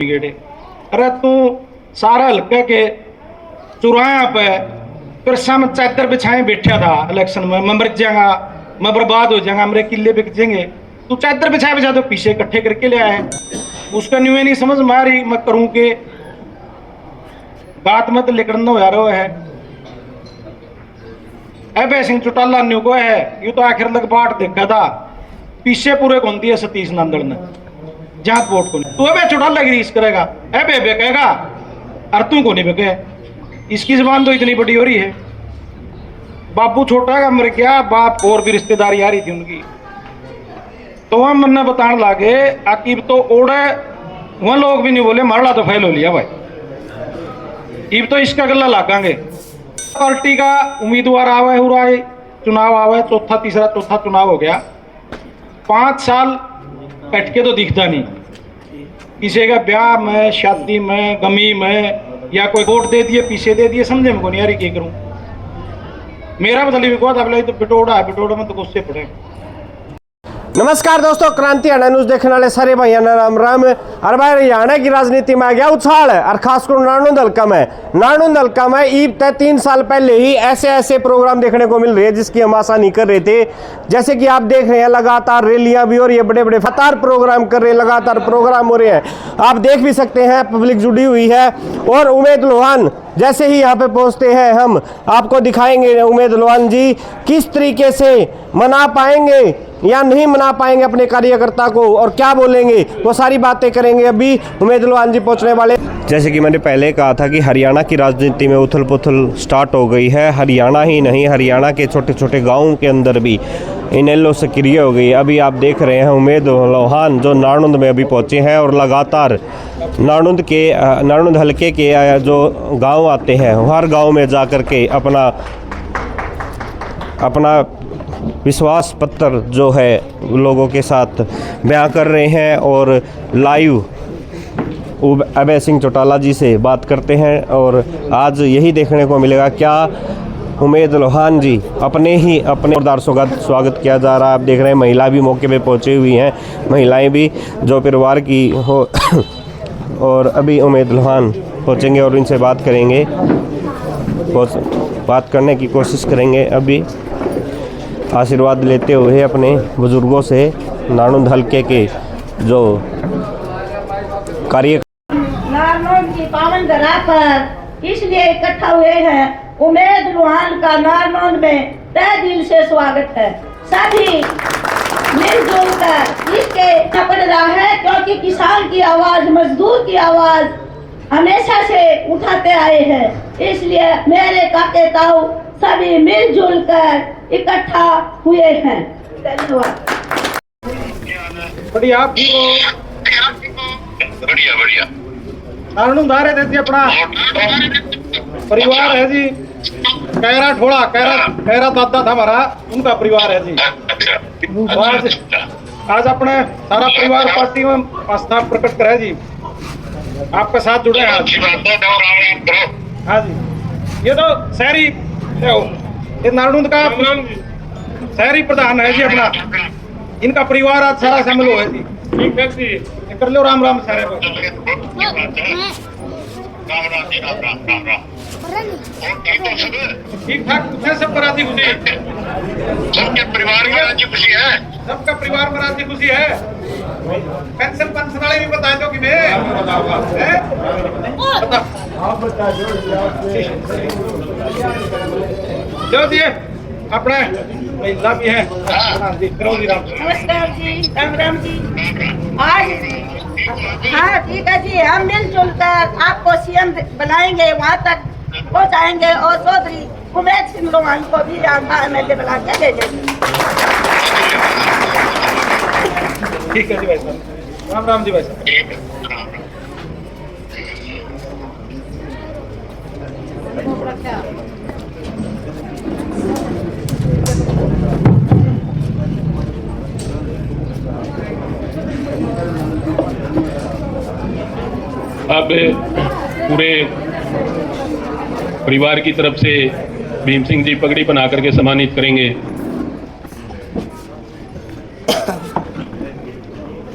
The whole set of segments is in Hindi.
अरे तू सारा हल्के के चुराया पे फिर सम चादर बिछाए बैठा था इलेक्शन में, मैं मर जाऊंगा, मैं बर्बाद हो जाऊंगा, मेरे किले बिक जाएंगे। तू चादर बिछा बिछा तो पीछे इकट्ठे करके ले आया है। उसका न्यू नहीं समझ मारी मैं करूं के बात मत लिखना हो यार है ऐबे सिंह चौटाला न्यू को है यू तो आखिर तक बाट देखा था पीछे पूरे कौन दिए सतीश नंदन ने जहां वोट को नहीं। तू अबे चौटाला की रीस करेगा ऐबे बेकेगा और तू को नहीं बेके। इसकी जबान तो इतनी बड़ी हो रही है। बाबू छोटा का मर गया, बाप और भी रिश्तेदारी आ रही थी उनकी, तो वह मन बताने लागे आकिब तो ओढ़े वह लोग भी नहीं बोले मारला तो फैल हो लिया भाई, इब तो इसका गला लागांगे। पार्टी का उम्मीदवार आवे हो रहा है, चुनाव आवे, चौथा तीसरा चौथा चुनाव हो गया, 5 साल कट के तो दिखता नहीं किसी का ब्याह में, शादी में, गमी में, या कोई वोट दे दिए पीछे दे दिए, समझे में को नहीं यार क्या करूं। मेरा मतलब भी कहा था तो बिटोड़ा है, बिटोड़ा में तो गुस्से पड़े। नमस्कार दोस्तों, क्रांति हरियाणा न्यूज देखने वाले सारे भाइयों ने राम राम। और भाई हरियाणा की राजनीति में आ गया उछाल है, और खासकर नारनौंद हल्का में ईब तय 3 साल पहले ही ऐसे प्रोग्राम देखने को मिल रहे हैं जिसकी हम आशा नहीं कर रहे थे। जैसे कि आप देख रहे हैं लगातार रैलियां भी और ये बड़े फतार प्रोग्राम कर रहे हैं, लगातार प्रोग्राम हो रहे हैं, आप देख भी सकते हैं, पब्लिक जुड़ी हुई है। और उमेद लोहान जैसे ही यहाँ पे पहुंचते हैं हम आपको दिखाएंगे उमेद लोहान जी किस तरीके से मना पाएंगे या नहीं मना पाएंगे अपने कार्यकर्ता को, और क्या बोलेंगे वो सारी बातें करेंगे। अभी उमेद लोहान जी पहुंचने वाले। जैसे कि मैंने पहले कहा था कि हरियाणा की राजनीति में उथल पुथल स्टार्ट हो गई है। हरियाणा ही नहीं, हरियाणा के छोटे छोटे गाँव के अंदर भी इनेलो सक्रिय हो गई। अभी आप देख रहे हैं उमेद लोहान जो नारनौंद में अभी पहुंचे हैं, और लगातार नारनौंद हल्के के जो गांव आते हैं हर गांव में जा कर के अपना विश्वास पत्र जो है लोगों के साथ बयां कर रहे हैं, और लाइव अभय सिंह चौटाला जी से बात करते हैं। और आज यही देखने को मिलेगा क्या उमेद लोहान जी अपने जोरदार स्वागत किया जा रहा है। आप देख रहे हैं महिला भी मौके पे पहुंची हुई हैं, महिलाएं भी जो परिवार की हो और अभी उमेद लोहान पहुंचेंगे और इनसे बात करेंगे, बात करने की कोशिश करेंगे। अभी आशीर्वाद लेते हुए अपने बुजुर्गों से नारनौंद हल्के के जो कार्य नारनौंद की पावन धरा पर इसलिए इकट्ठा हुए हैं। उमेद लोहान का नारनौंद में तहे दिल से स्वागत है। सभी मिलजुल कर इसके पड़ रहा है, क्योंकि किसान की आवाज, मजदूर की आवाज हमेशा से उठाते आए हैं। इसलिए मेरे काके ताऊ सभी मिलजुल कर इकट्ठा हुए हैं। धन्यवाद। बढ़िया आप ठीक हो? बढ़िया नारनौंद आ रहे थे अपना परिवार है जी, कैरा ठोड़ा, कैरा दादा था हमारा, उनका परिवार है जी। आज अपने सारा परिवार पार्टी में आस्था प्रकट करे जी, आपका साथ जुड़े हैं आज। हाँ जी, ये तो शहरी ये नारनौंद का शहरी प्रधान है जी अपना, इनका परिवार आज सारा शामिल हुआ है जी। ठीक है जी, कर लो राम राम सारे को। ठीक ठाक पूछे सब पर राजी खुशी, सबके परिवार में राजी खुशी है, सबका परिवार में राजी खुशी है। पेंशन वाले भी बता दो कि जो दिए अपने महिला भी है। नमस्कार जी, राम राम जी। आज हाँ ठीक है जी, हम मिलजुल कर आपको सीएम बनाएंगे, वहाँ तक पहुँचाएंगे, और चौधरी उमेद सिंह लोहान को भी MLA बना के भेजेंगे। ठीक है जी भाई साहब, राम राम जी भाई साहब। अब पूरे परिवार की तरफ से भीम सिंह जी पगड़ी बना करके सम्मानित करेंगे।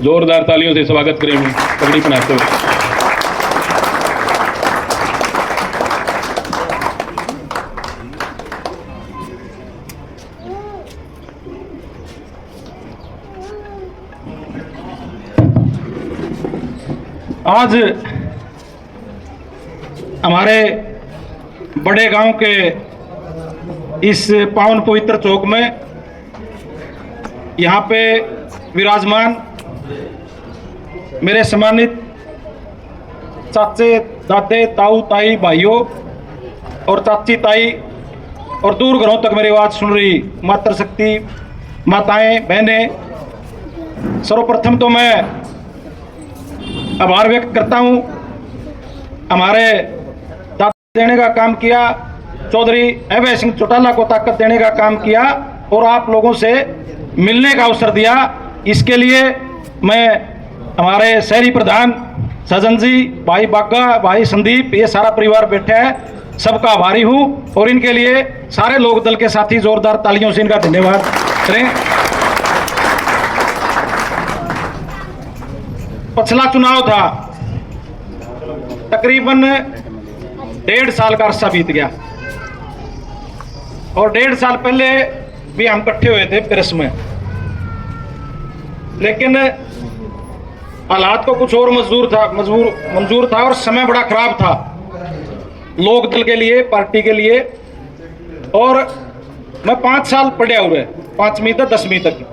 जोरदार तालियों से स्वागत करेंगे पगड़ी बनाते हुए। आज हमारे बड़े गांव के इस पावन पवित्र चौक में यहाँ पे विराजमान मेरे सम्मानित चाचे, दादे, ताऊ, ताई, भाइयों और चाची, ताई और दूर घरों तक मेरी आवाज़ सुन रही मातृशक्ति माताएं, बहनें, सर्वप्रथम तो मैं आभार व्यक्त करता हूँ। हमारे दादा देने का काम किया, चौधरी अभय सिंह चौटाला को ताकत देने का काम किया और आप लोगों से मिलने का अवसर दिया। इसके लिए मैं हमारे शहरी प्रधान सजन जी, भाई बागा, भाई संदीप, ये सारा परिवार बैठा है, सबका आभारी हूँ और इनके लिए सारे लोक दल के साथी जोरदार तालियों से इनका धन्यवाद करें। पिछला चुनाव था, तकरीबन 1.5 साल का अरसा बीत गया और 1.5 साल पहले भी हम इकट्ठे हुए थे प्रेस में, लेकिन हालात को कुछ और मंजूर था और समय बड़ा खराब था लोक दल के लिए, पार्टी के लिए। और मैं 5 साल पढ़ा हुए, 5वीं तक 10वीं तक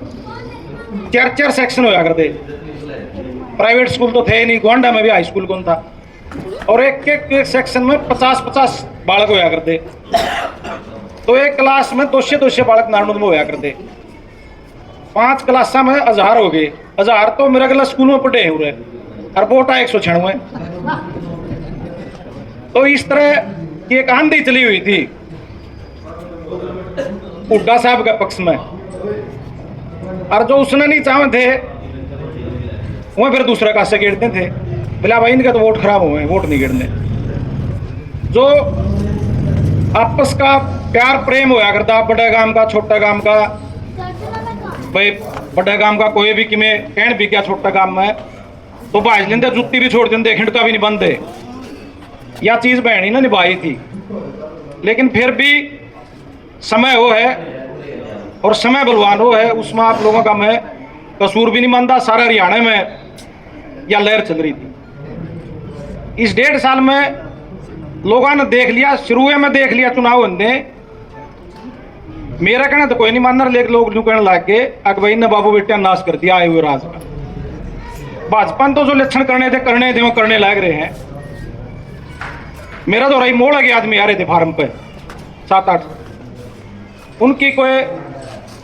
4 सेक्शन होया करते। प्राइवेट स्कूल तो थे ही नहीं, गोंडा में भी हाई स्कूल कौन था, और एक सेक्शन में 50 बालक होया करते। तो एक क्लास में 200 बालक नारनौंद में होया करते। 5 क्लास में 1000 हो गए। 1000 तो मेरे अगला स्कूल में पढ़े हुए और वोटा 196। तो इस तरह की एक आंधी चली हुई थी हुड्डा साहब के पक्ष में, और जो उसने नहीं चाहे थे वह फिर दूसरा कासे गिरते थे। बोला भाई इनका तो वोट खराब हुए, वोट नहीं गिरने। जो आपस का प्यार प्रेम होया करता, बड़े गांव का छोटा गांव का, भाई बड़े गांव का कोई भी किमें कहन भी क्या छोटा गांव में तो भाज लेंदे, जुत्ती भी छोड़ देंगे, खिंडका भी नहीं बनते। यह चीज बहनी ना निभाई थी, लेकिन फिर भी समय वो है और समय बलवान वो है, उसमें आप लोगों का मैं कसूर भी नहीं मानता। सारा हरियाणा में यह लहर चल रही थी। इस 1.5 साल में लोगों ने देख लिया, शुरू में देख लिया चुनाव होने, मेरा कहना तो कोई नहीं मानना, लेकिन लोग यूं कहने लग गए अक भाई ने बाबू बेटिया नाश कर दिया आए हुए राज का। भाजपा तो जो लक्षण करने थे वो करने लग रहे हैं। मेरा तो रही मोड़ लगे आदमी आ रहे थे फार्म पे 7-8, उनकी कोई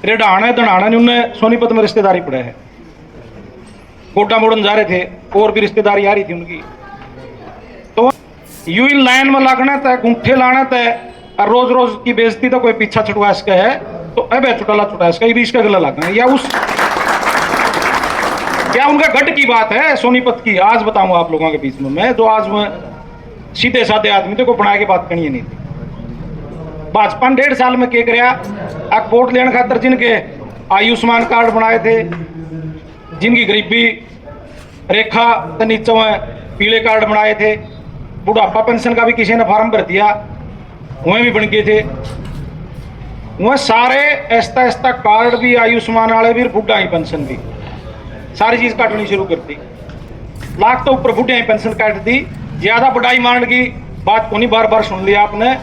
रेडाना दड़ाना नहीं, उन्हें सोनीपत में रिश्तेदारी पड़े है, गोड्डा मोड़न जा रहे थे और भी रिश्तेदारी आ रही थी उनकी। तो यू इन लाइन में लगना तय, गुंठे लाना तय, और रोज रोज की बेइज्जती तो कोई पीछा छुटवा इसका है तो अब चुटाला छुटा इसका, ये भी इसका गला लगना या उस क्या उनका गढ़ की बात है सोनीपत की। आज बताऊंगा आप लोगों के बीच में मैं, जो आज मैं सीधे साधे आदमी तो को बना के बात करनी नहीं थी। भाजपा 1.5 साल में क्या कराया, अब वोट लेने खातर जिनके आयुष्मान कार्ड बनाए थे, जिनकी गरीबी रेखा के नीचे पीले कार्ड बनाए थे, बुढ़ापा पेंशन का भी किसी ने फार्म भर दिया, वह भी बन गए थे। वह सारे ऐसा कार्ड भी, आयुष्मान वाले भी, बुढ़ा ही पेंशन भी, सारी चीज काटनी शुरू कर दी। लाख तो ऊपर बुढ़े ही पेंशन काट दी। ज्यादा बढ़ाई मान की बात को नहीं, बार बार सुन लिया आपने।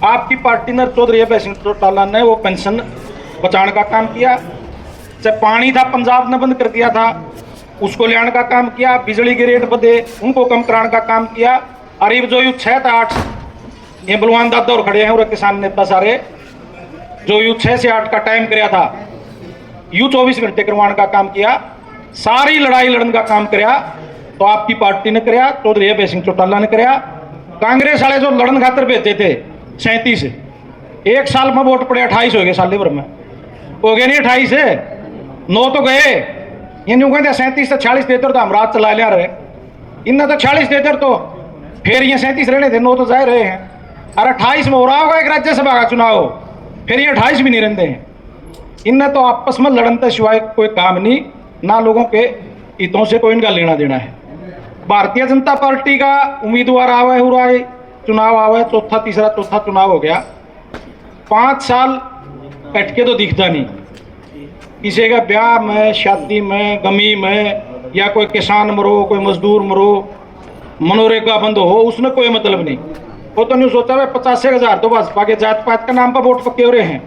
आपकी पार्टी ने, चौधरी अभय सिंह चौटाला ने वो पेंशन बचाने का काम किया। चाहे पानी था पंजाब ने बंद कर दिया था, उसको ले आने का काम किया। बिजली के रेट बढ़े, उनको कम कराने का काम किया। अरीब जो यू 6 से 8 ये बलवान दादा और खड़े हैं और किसान नेता सारे, जो यू 6 से 8 का टाइम कराया था, यू 24 घंटे करवाने का काम किया। सारी लड़ाई लड़ने का काम कराया तो आपकी पार्टी ने कराया, चौधरी अभय सिंह चौटाला ने कराया। कांग्रेस वाले जो लड़न खातर भेजते थे 37, 1 साल में वोट पड़े 28 हो गए, साल भर में हो गए नहीं 28 है 9 तो गए। ये यूं कहते 37 से 40 देते तो हम रात चला लिया रहे, इन्हें तो 40 देते तो फिर ये 37 रहने थे, 9 तो जा रहे हैं। और 28 में हो रहा होगा एक राज्यसभा का चुनाव, फिर ये 28 भी नहीं रहते हैं। इनने तो आपस में लड़नते सिवाय कोई काम नहीं, ना लोगों के हितों से कोई इनका लेना देना है। भारतीय जनता पार्टी का उम्मीदवार आवे हो रहा है, चुनाव आवे, चौथा चुनाव हो गया। 5 साल कट के तो दिखता नहीं, किसी का ब्याह में, शादी में, गमी में, या कोई किसान मरो, कोई मजदूर मरो, मनोरेगा बंद हो, उसने कोई मतलब नहीं। वो तो नहीं सोचा भाई 85,000 तो भाजपा के जात पात का नाम पर वोट पक्के हो रहे हैं,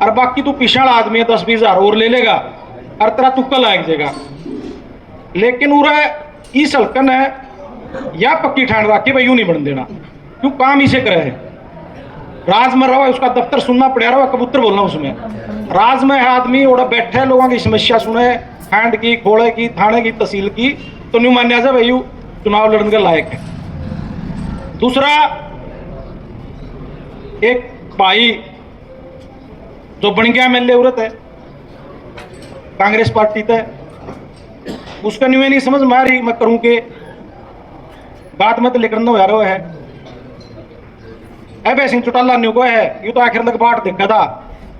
और बाकी तू पिछड़ा आदमी है 10-20,000 और ले लेगा और तेरा तुक्का लाग जाएगा। लेकिन उरा इस हल्कन है या पक्की ठान रखी भाई यूं नहीं बन देना, क्यों काम इसे करे है। राज में रहा, उसका दफ्तर सुनना पड़ा रहा, कबूतर बोलना उसमें। राज में है आदमी ओड़ा बैठे, लोगों की समस्या सुने, खंड की, खोड़े की, थाने की, तहसील की, तो न्यू मान्या जा भाई चुनाव लड़ने के लायक है। दूसरा, एक भाई जो बन गया एमएलए उरत है कांग्रेस पार्टी तय, उसका न्यू नहीं समझ में आ रही मैं करूं के बात में तो लिखना हो रहा है। ऐबे सिंह चौटाला न्यू को है, ये तो आखिर तक बाट देखा था,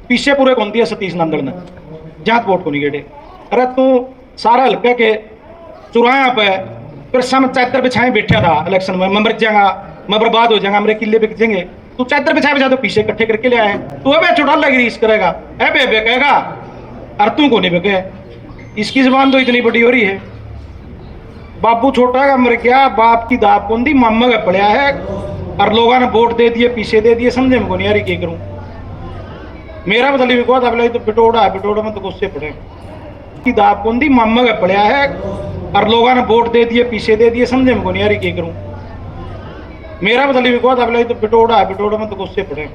पीछे पूरे कौन दिया सतीश नंदल ने जात वोट को नहीं गेटे। अरे तू सारा हल्के के चुराया पे फिर सम चादर बिछाए बैठा था इलेक्शन में, मैं मर जाऊंगा, मैं बर्बाद हो जाऊंगा, मेरे किले बिक जाएंगे। तू चादर बिछाए बिछा तो पीछे इकट्ठे करके ले आए। तू अबे चौटाला की रीस करेगा, ऐबे बेकेगा, और तू को नहीं बेके। इसकी जुबान तो इतनी बड़ी हो रही है। बाबू छोटा का मर गया, बाप की दाप कौन दी, मामा का पड़िया है, और लोगों ने वोट दे दिए, पीछे दे दिए, समझे में को नहीं आ रही क्या करूं। मेरा बदली भी तो बिटोड़ा बिटोड़ा में तो गुस्से पड़े की दाप कौन दी, मामा का पड़िया है, और लोगों ने वोट दे दिए, पीछे दे दिए, समझे में को नहीं आ रही क्या करूं। मेरा बदली भी तो बिटोड़ा बिटोड़ा में तो गुस्से पड़े।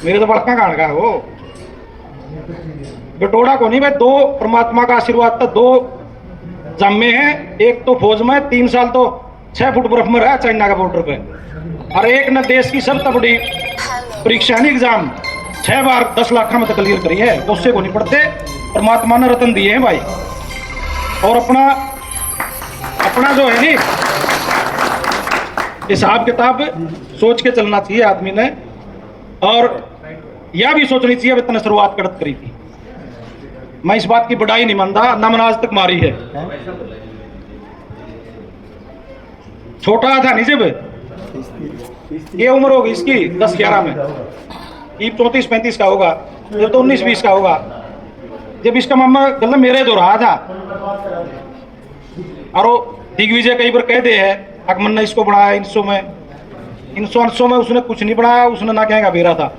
मेरे तो बड़का कान का है वो बिटोड़ा को नहीं भाई। दो परमात्मा का आशीर्वाद था, दो जम्मे हैं, एक तो फौज में 3 साल तो 6 फुट बर्फ में रहा चाइना का बॉर्डर पे, और एक ने देश की सबसे बड़ी परीक्षा नहीं एग्जाम 6 बार 10 लाख में तो क्लियर करी है, उससे को नहीं पढ़ते। परमात्मा ने रतन दिए हैं भाई, और अपना जो है नी हिसाब किताब सोच के चलना चाहिए आदमी ने, और यह भी सोचनी चाहिए इतने शुरुआत करत करी थी। मैं इस बात की बड़ाई नहीं मानता, ना मैंने आज तक मारी है। छोटा था नहीं जब ये उम्र होगी इसकी 10-11 में, ये 34-35 का होगा, जब तो 19-20 का होगा, जब इसका मामा गलत मेरे दो रहा था। और वो दिग्विजय कई बार कह दे है अकमन ने इसको बढ़ाया इनसो में उसने कुछ नहीं बढ़ाया, उसने ना कहेगा बेरा था।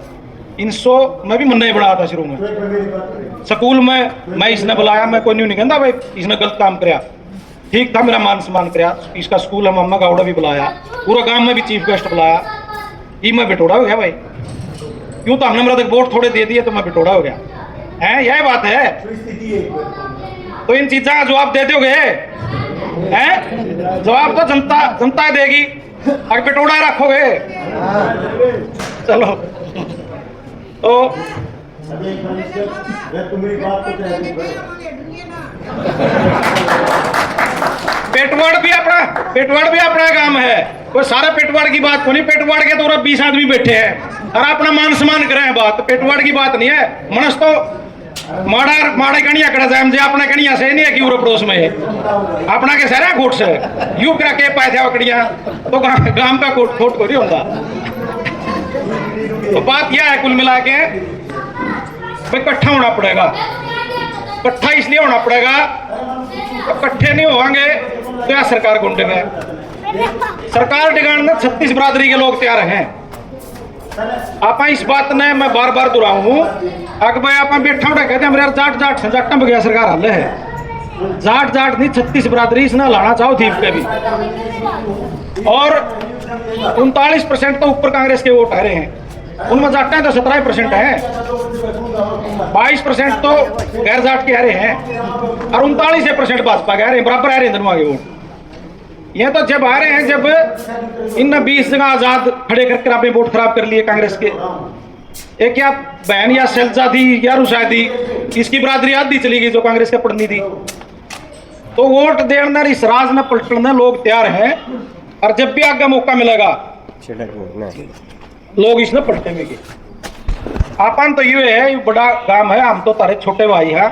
इनसो मैं भी मन नहीं बढ़ाया था शुरू में। स्कूल में मैं इसने बुलाया, मैं कोई नहीं कहता भाई इसने गलत काम कराया, ठीक था, मेरा मान सम्मान कराया। इसका स्कूल है, मम्मा गावड़ा भी बुलाया, पूरा गांव में भी चीफ गेस्ट बुलाया। ये मैं बिटोड़ा हो गया भाई, यूं तो हमने मेरा तक वोट थोड़े दे दिए तो मैं बिटोड़ा हो गया है। यही बात है। तो इन चीजों का जवाब दे दोगे हैं? जवाब तो जनता देगी, अगर बिटोड़ा रखोगे। चलो तो पेटवाड़ भी अपना काम है, कोई सारा पेटवाड़ की बात को नहीं। पेटवाड़ के तो 20 आदमी बैठे हैं और अपना मान सम्मान करें, बात पेटवाड़ की बात नहीं है। मनस तो माड़े कणिया कड़ा जाए मुझे अपना कणिया से नहीं है कि पूरे पड़ोस में अपना के सारा खोट से यू करा के पाए थे कड़िया तो गांव का खोट को नहीं होता। तो बात यह है कुल मिला के भाई इकट्ठा होना पड़ेगा, इकट्ठा इसलिए होना पड़ेगा, इकट्ठे नहीं होंगे तो यह सरकार को टिके। सरकार टिकाने 36 बरादरी के लोग तैयार हैं। आप इस बात ने मैं बार बार दोहराऊं हूं, अगर भाई आप बैठा उठा कहते हैं मेरे जाट से जाटा में गया सरकार हल है, जाट नहीं 36 बरादरी इसने लाना चाहो थी पे भी। और 39% तो ऊपर कांग्रेस के वोट आ रहे हैं, उनमें जाटे तो 17% है, 22% तो गैर जाट के आ रहे हैं, और 39% भाजपा के आ रहे हैं, बराबर आ रहे हैं दोनों आगे वोट। ये तो जब आ रहे हैं जब इन 20 जगह आजाद खड़े करके आपने वोट खराब कर लिए कांग्रेस के। एक या बहन या शैलजा थी या रुशा थी, इसकी बरादरी आधी चली गई जो कांग्रेस के पढ़नी थी। तो वोट देना इस राज न पलटने लोग तैयार हैं, और जब भी आगे मौका मिलेगा लोग इसने पलटेंगे। आपन तो ये है, ये बड़ा काम है, हम तो तारे छोटे भाई हैं,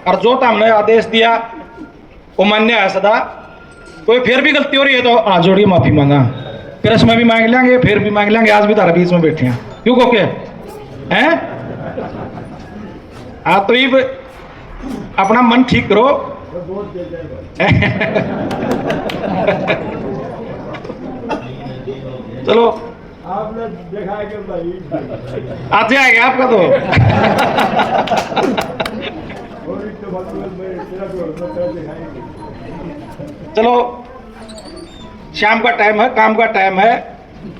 और जो तो हमने आदेश दिया वो मान्य है सदा। कोई फिर भी गलती हो रही है तो हाथ जोड़िए माफी मांगा, प्रेस में भी मांग लेंगे, फिर भी मांग लेंगे, आज भी तारा बीच में बैठे हैं क्यों को के हैं। हाँ तो ये अपना मन ठीक करो चलो आपने देखा है कि भाई आज जाएगा आपका तो। चलो शाम का टाइम है, काम का टाइम है,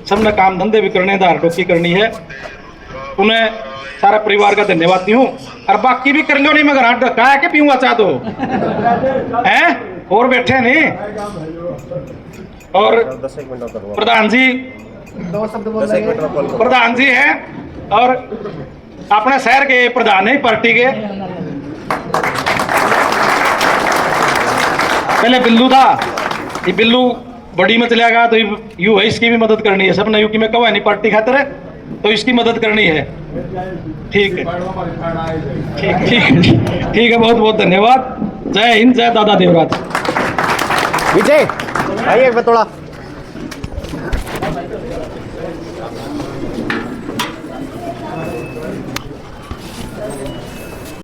सबने काम धंधे भी करने, दार टोकी करनी है। उन्हें सारा परिवार का धन्यवाद दी हूँ। और बाकी भी कर लो, नहीं मगर हाथ ढका है कि पीऊंगा चाह दो हैं और बैठे नहीं। और प्रधान जी, प्रधान जी हैं और अपने शहर के प्रधान है पार्टी के। पहले बिल्लू था, ये बिल्लू बड़ी में चला गया तो यू है, इसकी भी मदद करनी है। सबने यू की में कवा नहीं पार्टी खातर है तो इसकी मदद करनी है। ठीक है, ठीक है, बहुत बहुत धन्यवाद। जय हिंद, जय दादा देवराज। विजय आइए एक बार थोड़ा